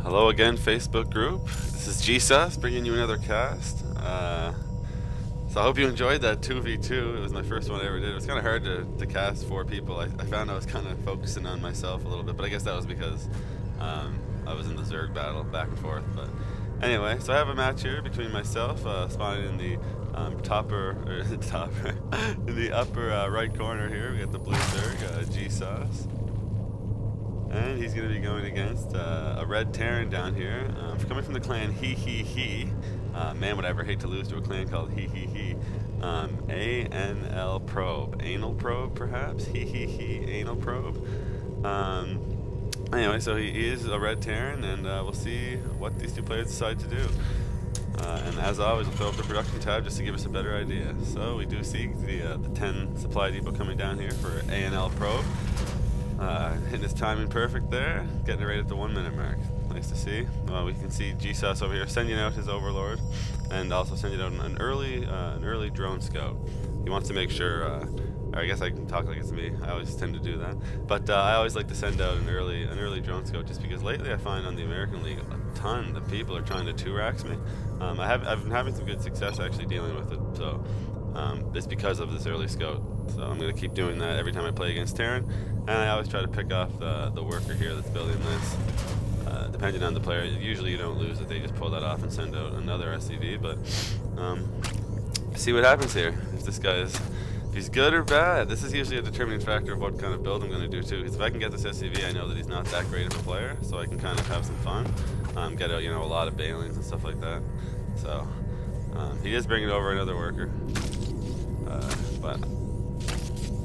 Hello again, Facebook group. This is Gsoss bringing you another cast. So I hope you enjoyed that 2v2. It was my first one I ever did. It was kind of hard to cast 4 people. I found I was kind of focusing on myself a little bit, but I guess that was because I was in the Zerg battle back and forth. But anyway, so I have a match here between myself, spawning in the in the upper right corner here. We got the blue Zerg, Gsoss. And he's going to be going against a red Terran down here, coming from the clan hehehe. Man, would I ever hate to lose to a clan called hehehe. ANLprobe. ANLprobe, perhaps? Hehehe, ANLprobe. Anyway, so he is a red Terran, and we'll see what these two players decide to do. And as always, we'll throw up the production tab just to give us a better idea. So we do see the 10 supply depot coming down here for ANLprobe. Hitting his timing perfect there, getting it right at the 1 minute mark. Nice to see. We can see Gsoss over here sending out his overlord, and also sending out an early drone scout. He wants to make sure. Or I guess I can talk like it's me. I always tend to do that, but I always like to send out an early drone scout, just because lately I find on the American League a ton of people are trying to 2-rax me. I've been having some good success actually dealing with it. So. It's because of this early scout, so I'm going to keep doing that every time I play against Terran, and I always try to pick off the worker here that's building this. Depending on the player, usually you don't lose it, they just pull that off and send out another SCV, but see what happens here, if this guy is, if he's good or bad. This is usually a determining factor of what kind of build I'm going to do too, because if I can get this SCV, I know that he's not that great of a player, so I can kind of have some fun, get out, a lot of bailings and stuff like that. So he is bringing over another worker. But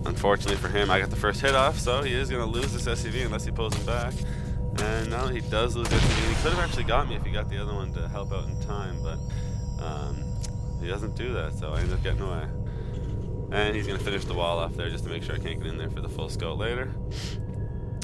unfortunately for him, I got the first hit off, so he is going to lose this SCV unless he pulls him back. And now he does lose the SCV. He could have actually got me if he got the other one to help out in time, but he doesn't do that, so I end up getting away. And he's going to finish the wall off there just to make sure I can't get in there for the full scout later.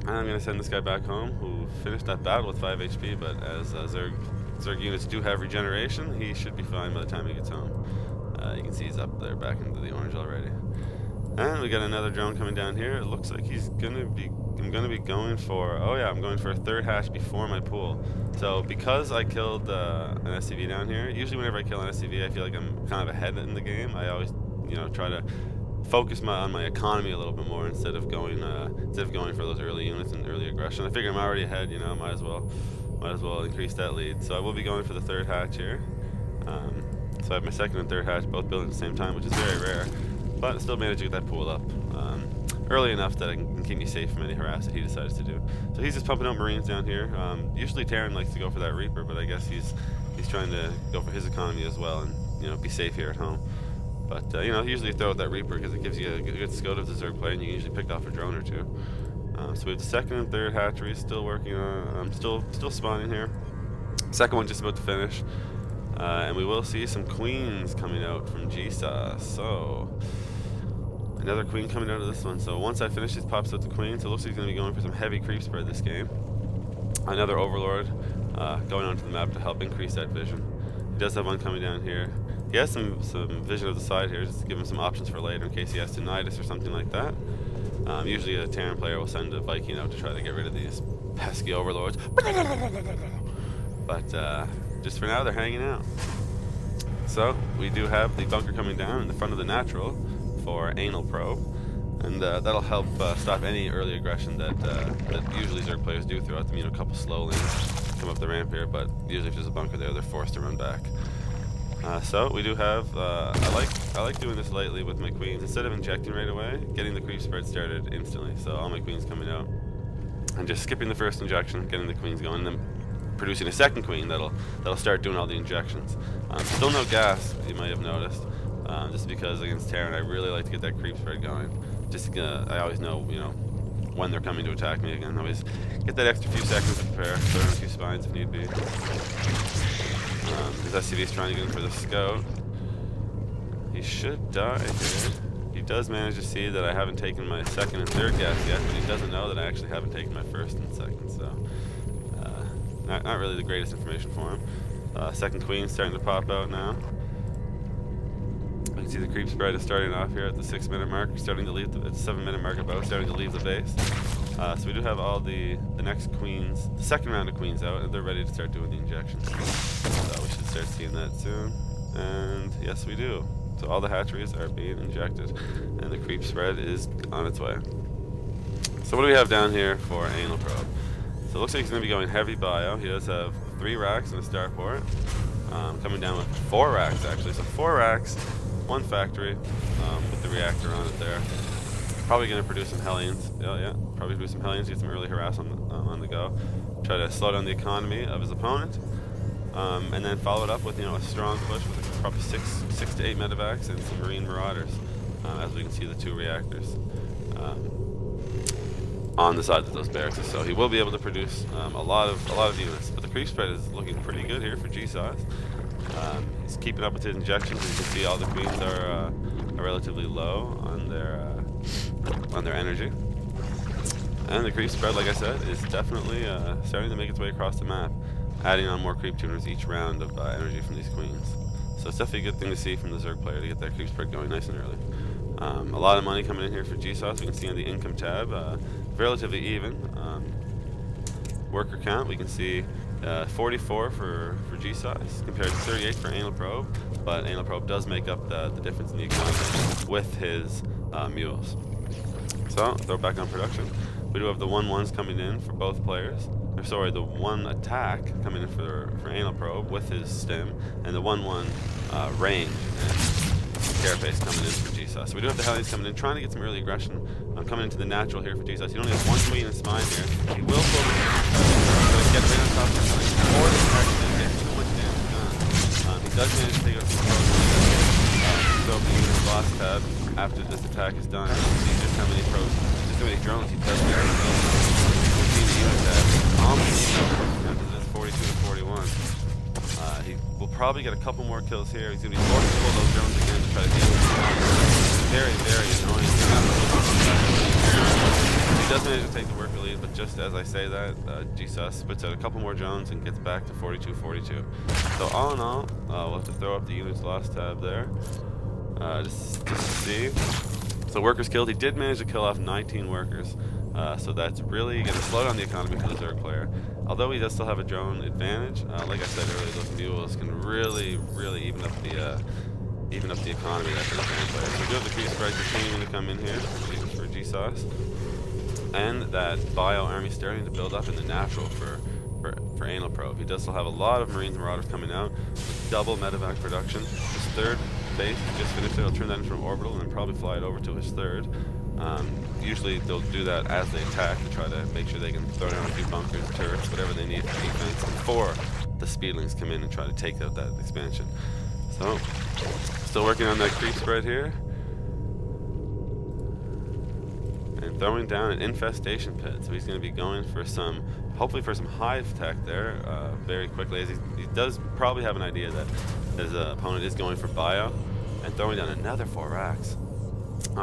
And I'm going to send this guy back home, who finished that battle with 5 HP, but as Zerg units do have regeneration, he should be fine by the time he gets home. You can see he's up there back into the orange already. And we got another drone coming down here. It looks like he's gonna be, I'm gonna be going for, oh yeah, I'm going for a 3rd hatch before my pool. So because I killed an SCV down here, usually whenever I kill an SCV, I feel like I'm kind of ahead in the game. I always, try to focus on my economy a little bit more instead of going for those early units and early aggression. I figure I'm already ahead, might as well increase that lead. So I will be going for the 3rd hatch here. So I have my 2nd and 3rd hatch both built at the same time, which is very rare, but I still managed to get that pool up early enough that I can keep me safe from any harass that he decides to do. So he's just pumping out Marines down here. Usually Terran likes to go for that Reaper, but I guess he's trying to go for his economy as well and be safe here at home. But usually you throw out that Reaper because it gives you a good scout of the Zerg play, and you can usually pick off a drone or two. So we have the 2nd and 3rd hatcheries still working on. I'm still spawning here. 2nd one just about to finish. And we will see some queens coming out from Gsoss. So another queen coming out of this one. So once I finish, it pops out the queen. So it looks like he's going to be going for some heavy creep spread this game. Another overlord going onto the map to help increase that vision. He does have one coming down here. He has some vision of the side here, just to give him some options for later in case he has tinnitus or something like that. Usually a Terran player will send a Viking out to try to get rid of these pesky overlords. But just for now, they're hanging out. So we do have the bunker coming down in the front of the natural for ANLprobe, and that'll help stop any early aggression that usually Zerg players do throughout them. A couple slow lanes come up the ramp here, but usually if there's a bunker there, they're forced to run back. So we do have. I like doing this lightly with my queens instead of injecting right away, getting the creep spread started instantly. So all my queens coming out, and just skipping the first injection, getting the queens going, and then producing a 2nd queen that'll start doing all the injections. Still no gas, you might have noticed, just because against Terran I really like to get that creep spread going. I always know when they're coming to attack me again. I always get that extra few seconds to prepare, throw in a few spines if need be. His SCV's trying to get in for the scout. He should die here. He does manage to see that I haven't taken my 2nd and 3rd gas yet, but he doesn't know that I actually haven't taken my 1st and 2nd, so not really the greatest information for him. 2nd queen starting to pop out now. You can see the creep spread is starting off here at the 6 minute mark, starting to leave the 7 minute mark about, starting to leave the base. So we do have all the next queens, the second round of queens out, and they're ready to start doing the injections. So we should start seeing that soon. And yes, we do. So all the hatcheries are being injected, and the creep spread is on its way. So what do we have down here for ANLprobe? So it looks like he's going to be going heavy bio. He does have 3 racks and a starport. Coming down with 4 racks actually. So 4 racks, 1 factory with the reactor on it there. Probably going to produce some Hellions. Yeah, probably produce some Hellions, get some early harass on the go. Try to slow down the economy of his opponent. And then follow it up with a strong push with probably 6 to 8 medevacs and some Marine Marauders. As we can see, the 2 reactors on the sides of those barracks. So he will be able to produce a lot of units. But the creep spread is looking pretty good here for Gsoss. He's keeping up with his injections. As you can see, all the queens are relatively low on their energy. And the creep spread, like I said, is definitely starting to make its way across the map, adding on more creep tuners each round of energy from these queens. So it's definitely a good thing to see from the Zerg player to get that creep spread going nice and early. A lot of money coming in here for Gsoss. We can see on the income tab, relatively even. Worker count, we can see 44 for Gsoss compared to 38 for ANLprobe, but ANLprobe does make up the difference in the economy with his mules. So throw back on production. We do have the 1-1s coming in for both players. Or sorry, the 1 attack coming in for ANLprobe with his stim, and the 1-1 range and DRPS coming in for Gsoss. So we do have the Hellions coming in, trying to get some early aggression. Coming into the natural here for Gsoss. He only has 1 queen in spine here. He will pull the get right on top of the Hellions, or the attack and get too much damage done. He does manage to take out some probes. So the unit lost tab after this attack is done. See just how many probes, just how many drones he does there. See the unit tab almost down to this 42 to 41. He will probably get a couple more kills here. He's going to be forced to pull those drones again to try to deal with it. Very, very annoying. He does manage to take the worker lead, but just as I say that, Gsoss spits out a couple more drones and gets back to 42-42. So all in all, we'll have to throw up the units lost tab there. Just to see. So workers killed. He did manage to kill off 19 workers. So that's really going to slow down the economy for the Zerg player. Although he does still have a drone advantage, like I said earlier, those mules can really even up the economy there for the Zerg player. So we do have the creep spread continuing to come in here for Gsoss, and that bio army starting to build up in the natural for ANLprobe. He does still have a lot of Marines and Marauders coming out, with double medevac production. His 3rd base he just finished it. He'll turn that into an orbital and then probably fly it over to his 3rd. Usually they'll do that as they attack to try to make sure they can throw down a few bunkers, turrets, whatever they need for defense before the speedlings come in and try to take out that expansion. So, still working on that creep spread here. And throwing down an infestation pit. So he's going to be going for hopefully for some hive tech there very quickly. As he does probably have an idea that his opponent is going for bio, and throwing down another 4 racks.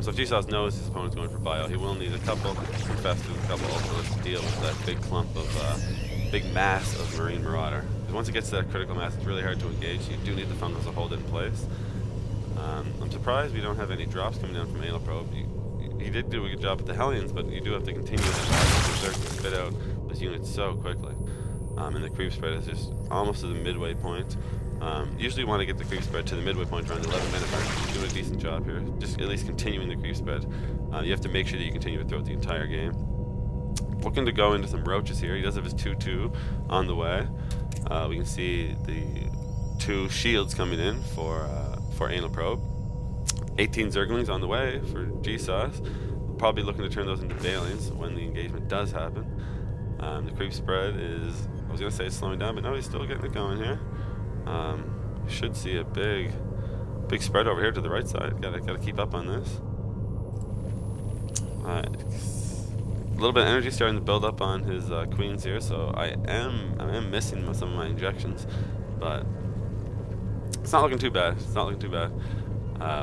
So if Gsoss knows his opponent's going for bio, he will need a couple infestors, a couple ultras to deal with that big clump of, big mass of Marine Marauder. Because once it gets to that critical mass, it's really hard to engage. You do need the funnels to hold it in place. I'm surprised we don't have any drops coming down from ANLprobe. He did do a good job with the Hellions, but you do have to continue to start to spit out those units so quickly. And the creep spread is just almost to the midway point. Usually you want to get the creep spread to the midway point around the 11-minute mark. He's doing a decent job here, just at least continuing the creep spread. You have to make sure that you continue it throughout the entire game. Looking to go into some roaches here. He does have his 2-2 on the way. We can see the 2 shields coming in for ANLprobe. 18 Zerglings on the way for Gsoss. Probably looking to turn those into Balians when the engagement does happen. The creep spread is, I was going to say it's slowing down, but no, he's still getting it going here. Should see a big spread over here to the right side. Gotta keep up on this. A little bit of energy starting to build up on his queens here, so I am missing some of my injections, but it's not looking too bad.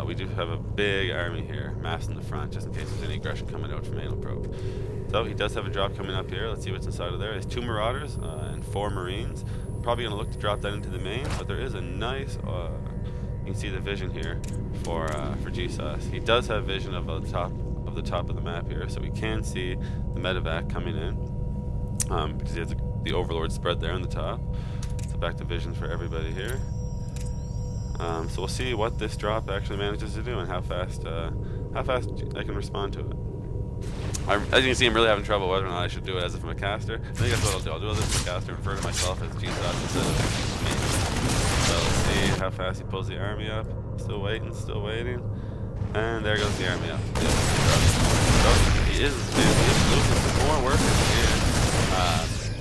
We do have a big army here, massed in the front, just in case there's any aggression coming out from ANLprobe. So he does have a drop coming up here. Let's see what's inside of there. There's 2 Marauders and 4 Marines. Probably going to look to drop that into the main, but there is a nice, you can see the vision here for Gsoss. He does have vision of the top of the top of the map here, so we can see the medevac coming in, because he has the overlord spread there on the top. So back to vision for everybody here. So we'll see what this drop actually manages to do and how fast I can respond to it. As you can see, I'm really having trouble whether or not I should do it as if I'm a caster. I think that's what I'll do. I'll do it as a caster and refer to myself as Gsoss instead of me. So let's see how fast he pulls the army up. Still waiting, still waiting. And there goes the army up. So he is losing some more workers here.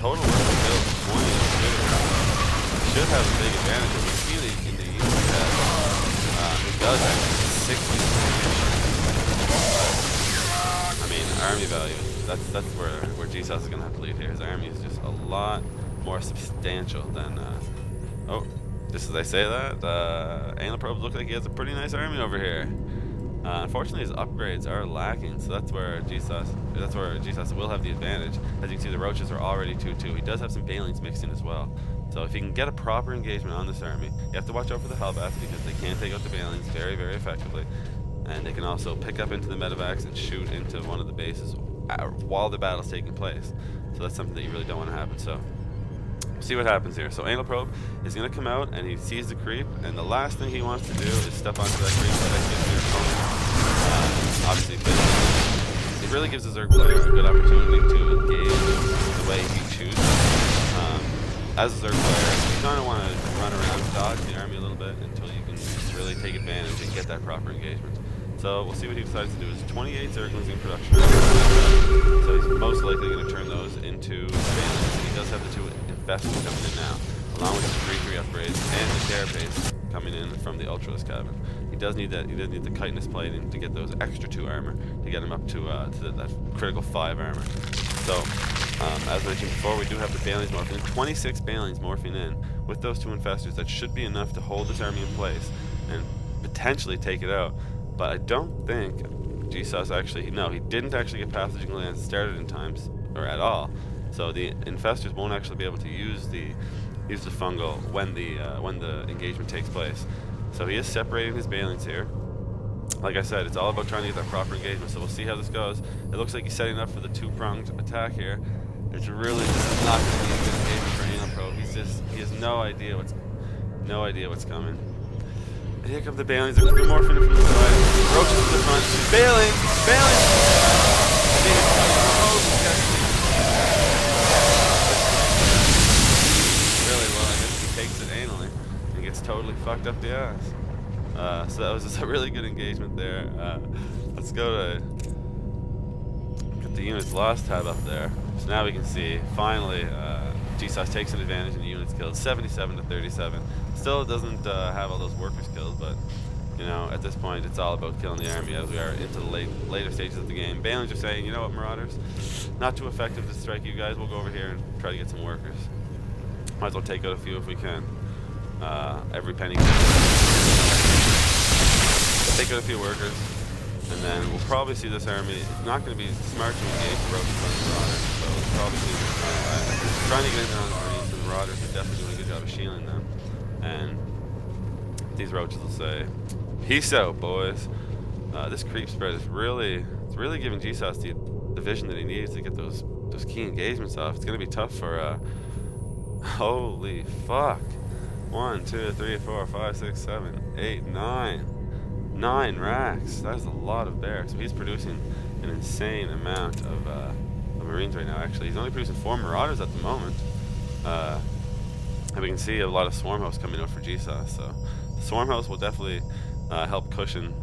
Total workers built 20. Should have a big advantage. We see in the unit that he does actually 60. I mean, army value, that's where Gsoss is going to have to lead here. His army is just a lot more substantial than, oh, just as I say that, ANLprobe looks like he has a pretty nice army over here. Unfortunately, his upgrades are lacking, so that's where Gsoss will have the advantage. As you can see, the roaches are already 2-2. He does have some banelings mixed in as well. So if he can get a proper engagement on this army, you have to watch out for the hellbats because they can take out the banelings very, very effectively. And they can also pick up into the medevacs and shoot into one of the bases while the battle's taking place. So that's something that you really don't want to happen. So we'll see what happens here. So ANLprobe is going to come out and he sees the creep, and the last thing he wants to do is step onto that creep that gives their opponent. Obviously, it really gives the Zerg player a good opportunity to engage the way he chooses. As a Zerg player, you kind of want to run around, dodge the army a little bit until you can really take advantage and get that proper engagement. So we'll see what he decides to do. There's 28 Zerglings in production. So he's most likely going to turn those into banelings. He does have the 2 infestors coming in now, along with the 3-3 upgrades and the DRPS coming in from the Ultralisk cabin. He does need that. He does need the chitinous plating to get those extra 2 armor to get him up to that critical 5 armor. So as mentioned before, we do have the banelings morphing in. 26 banelings morphing in with those 2 infestors. That should be enough to hold this army in place and potentially take it out. But I don't think Gsoss actually, no, he didn't actually get passaging lands started in time, or at all. So the infestors won't actually be able to use the fungal when the engagement takes place. So he is separating his banelings here. Like I said, it's all about trying to get that proper engagement. So we'll see how this goes. It looks like he's setting up for the 2-pronged attack here. It's really just not going to be a good engagement for ANLprobe. He has no idea what's coming. And here come the banelings. They're going to be morphing from the side. Roaches to the front. Bailing! Bailing! Really well. I guess he takes it anally and gets totally fucked up the ass. So that was just a really good engagement there. Let's go to get the units lost tab up there. So now we can see, finally, Gsoss takes an advantage and the units killed 77 to 37. Still doesn't have all those workers killed, but you know, at this point it's all about killing the army as we are into the later stages of the game. Banelings are saying, you know what, Marauders, not too effective to strike you guys. We'll go over here and try to get some workers. Might as well take out a few if we can. Every penny. Take out a few workers, and then we'll probably see this army. It's not going to be smart to engage the roaches on the Marauders, so we'll probably see them trying to get in there on the Marines, and the Marauders are definitely doing a good job of shielding them. And these roaches will say, "Peace out, boys." This creep spread is really giving Gsoss the vision that he needs to get those key engagements off. It's going to be tough for. Holy fuck! 1, 2, 3, 4, 5, 6, 7, 8, 9 racks. That is a lot of bear. So he's producing an insane amount of Marines right now. Actually, he's only producing 4 Marauders at the moment. And we can see a lot of Swarm Hosts coming out for Gsoss. So the Swarm Hosts will definitely help cushion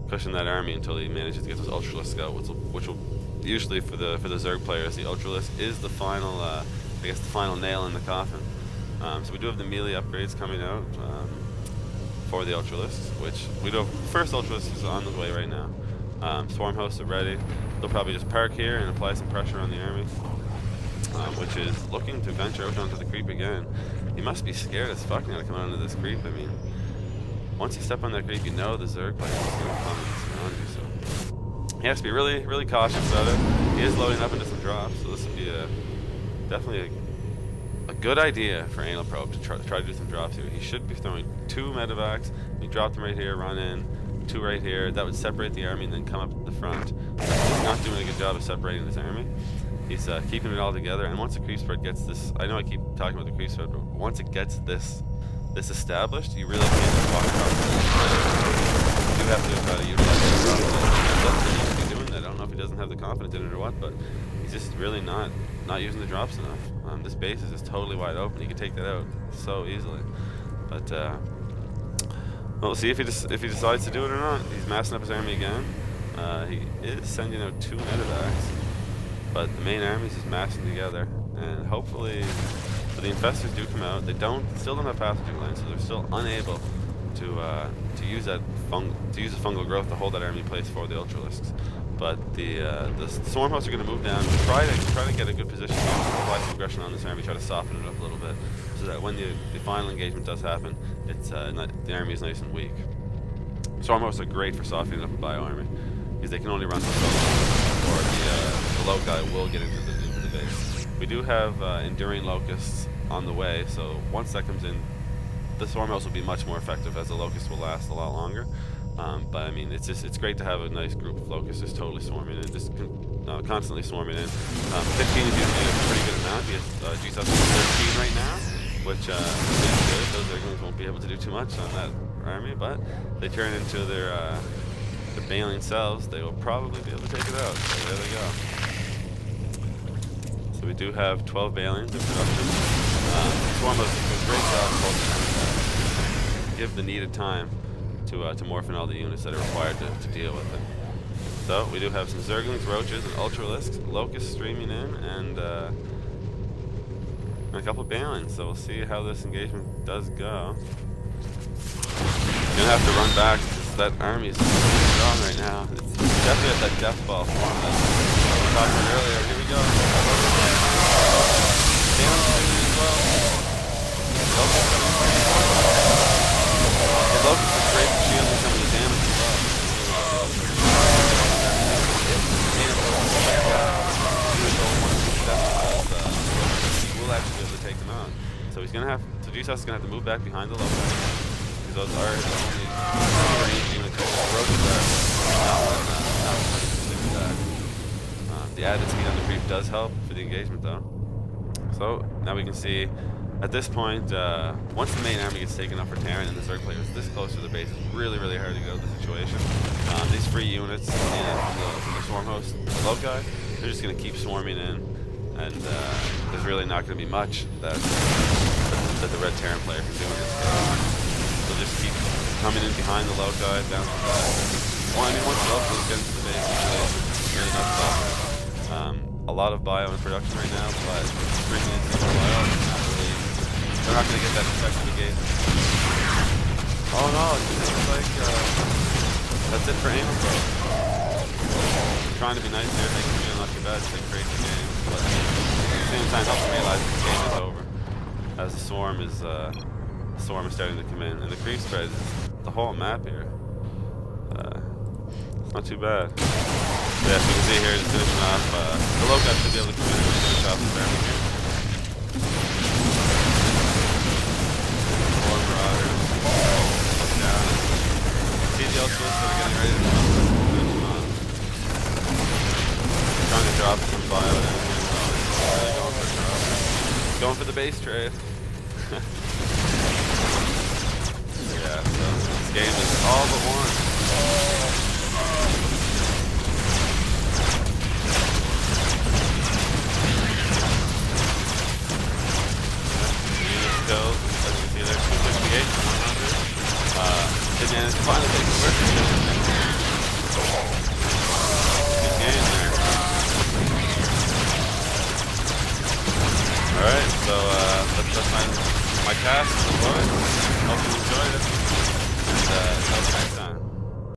that army until he manages to get those Ultralisks out, which will usually for the Zerg players, the Ultralisk is the final, I guess the final nail in the coffin. So we do have the melee upgrades coming out for the Ultralisks, which we do have. First Ultralisk is on the way right now. Swarm Hosts are ready. They'll probably just park here and apply some pressure on the army, which is looking to venture out onto the creep again. He must be scared as fuck now to come out into this creep. I mean, once you step on that creep, you know the Zerg player is going to come and surround you. So he has to be really, really cautious about it. He is loading up into some drops, so this would be definitely a good idea for ANLprobe to try to do some drops here. He should be throwing 2 medevacs. He dropped them right here, run in, 2 right here. That would separate the army and then come up to the front. He's not doing a good job of separating this army. He's keeping it all together, and once the creep spread gets this, I know I keep talking about the creep spread, but once it gets this established, you really can't just walk across it. You do have to try to utilize it. He doesn't need to be doing that. I don't know if he doesn't have the confidence in it or what, but he's just really not using the drops enough. This base is just totally wide open. He can take that out so easily. But we'll see if he decides to do it or not. He's massing up his army again. He is sending out 2 medevacs, but the main armies is massing together, and hopefully, so the infestors do come out. They still don't have passaging lanes, so they're still unable to use the fungal growth to hold that army in place for the ultralisks. But the swarm hosts are going to move down, try to get a good position, apply some aggression on this army, try to soften it up a little bit, so that when the final engagement does happen, it's the army is nice and weak. Swarm hosts are great for softening up a bio army, because they can only run for so long, or the low guy will get into the base. We do have enduring locusts on the way, so once that comes in, the swarm hosts will be much more effective, as the locusts will last a lot longer. But I mean, it's great to have a nice group of locusts just totally swarming in, just constantly swarming in. 15 is usually a pretty good amount. He has Gsoss 13 right now, which is good. Those Zerglings won't be able to do too much on that army, but they turn into their Baleen selves, they will probably be able to take it out. So there they go. So we do have 12 Baleens in production. Swarm hosts do a great job of give the needed time to morph in all the units that are required to deal with it. So we do have some Zerglings, Roaches, and Ultralisks, Locusts streaming in, and a couple of Baleens. So we'll see how this engagement does go. You're gonna have to run back because that army is strong right now. It's definitely at that death ball form that we were talking about earlier. Here we go. Baleens streaming as well. Locusts coming in. The Locusts are great for shielding some of the damage as well. He will actually be able to take them out. So he's gonna have. So Gsoss is gonna have to move back behind the Locusts, because those are his only range units. The added speed on the creep does help for the engagement, though. So now we can see. At this point, once the main army gets taken up for Terran and the Zerg players this close to the base, it's really, really hard to get out of the situation. These free units from the swarm host, the low guy, they're just going to keep swarming in, and there's really not going to be much that the red Terran player can do in this case. They'll just keep coming in behind the low guy, bouncing back. Well, I mean, once the low guys get into the base, it's really not stopping. A lot of bio in production right now, but bringing in some bio, they're not going to get that effective engagement. Oh no, it seems like that's it for ANLprobe. Trying to be nice here, making me not too bad to take crazy games, but at the same time helps realize the game is over. As the swarm is starting to come in, and the creep spread is the whole map here. It's not too bad. So yeah, as you can see here, just finishing off. The low guy should be able to come in and finish off the army here. The ultras that are getting ready to finish them off. Trying to drop some bio down here. Really going for the base trade. Yeah, so this game is all but won. Units go, as you can see there, 258 to 100. And it's finally taking the work. Good game there. Alright, so that's my cast. Hope you enjoyed it. And until next time.